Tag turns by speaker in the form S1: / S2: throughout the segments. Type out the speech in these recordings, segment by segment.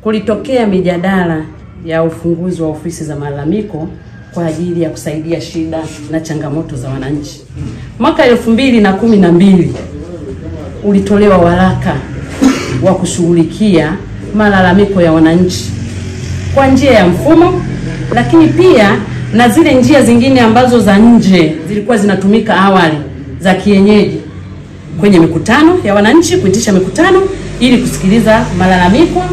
S1: kulitokea mijadala ya ufunguzi wa ofisi za malalamiko kwa ajili ya kusaidia shida na changamoto za wananchi. Mwaka 2012 ulitolewa waraka wa kushughulikia malalamiko ya wananchi kwa njia ya mfumo, lakini pia na zile njia zingine ambazo za nje zilikuwa zinatumika awali za kienyeji, kwenye mikutano ya wananchi, kuitisha mikutano ili kusikiliza malalamiko,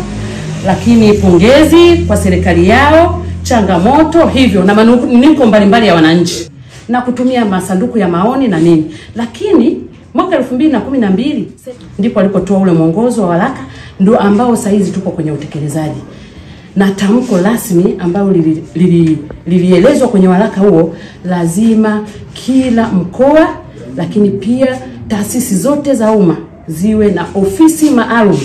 S1: lakini pongezi kwa serikali yao, changamoto hivyo na manunguniko mbalimbali ya wananchi, na kutumia masanduku ya maoni na nini. Lakini mwaka 2012 ndipo alipotoa ule mwongozo wa waraka, ndio ambao sasa hizi tupo kwenye utekelezaji. Na tamko rasmi ambalo lilielezwa kwenye waraka huo, lazima kila mkoa, lakini pia taasisi zote za umma ziwe na ofisi maalum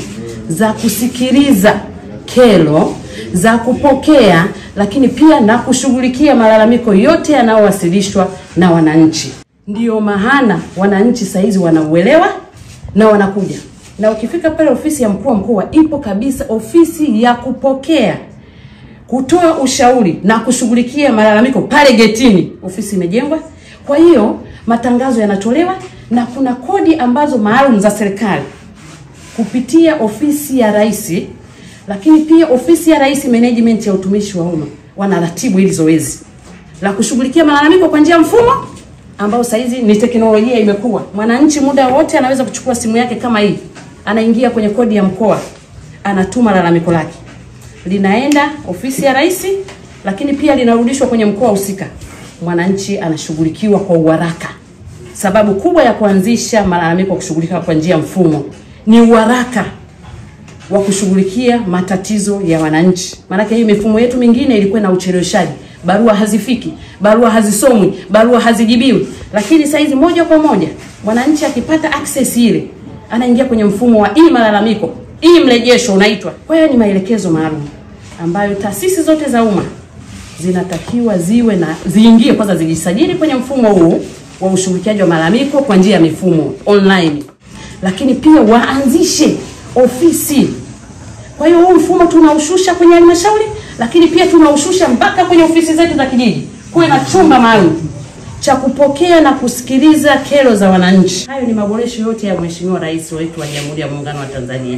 S1: za kusikiliza kero, za kupokea, lakini pia na kushughulikia malalamiko yote yanayowasilishwa na wananchi. Ndio maana wananchi saizi wanauelewa na wanakuja. Na ukifika pale ofisi ya mkuu wa mkoa, ipo kabisa ofisi ya kupokea, kutoa ushauri na kushughulikia malalamiko pale getini. Ofisi imejengwa. Kwa hiyo matangazo yanatolewa, na kuna kodi ambazo maalum za serikali kupitia ofisi ya rais, lakini pia ofisi ya rais management ya utumishi wa umma wanaratibu hili zoezi la kushughulikia malalamiko kwa njia mfumo ambao saizi ni teknolojia imekuwa. Mwananchi muda wote anaweza kuchukua simu yake kama hii, anaingia kwenye kodi ya mkoa, anatuma lalamiko lake, linaenda ofisi ya rais, lakini pia linarudishwa kwenye mkoa husika. Mwananchi anashughulikiwa kwa uharaka. Sababu kubwa ya kuanzisha malalamiko kushughulika kwa njia mfumo ni uharaka wa kushughulikia matatizo ya wananchi. Maana hii mifumo yetu mingine ilikuwa na ucheleweshaji, barua hazifiki, barua hazisomwi, barua hazijibiwi. Lakini sasa hizi moja kwa moja mwananchi akipata access ile, anaingia kwenye mfumo wa malalamiko, mrejesho unaitwa. Kwa hiyo ni maelekezo maalum ambayo taasisi zote za umma zinatakiwa ziingie kwanza, zijisajili kwenye mfumo huu wa ushughulikiaji wa malalamiko kwa njia ya mifumo online, lakini pia waanzishe ofisi. Kwa hiyo huu mfumo tunaushusha kwenye halmashauri, lakini pia tunaushusha mpaka kwenye ofisi zetu za kijiji. Kuwe na chumba maalum cha kupokea na kusikiliza kero za wananchi. Hayo ni maboresho yote ya Mheshimiwa Rais wetu wa Jamhuri ya Muungano wa Tanzania,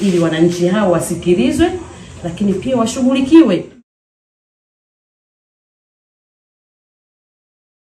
S1: ili wananchi hao wasikilizwe, lakini pia washughulikiwe.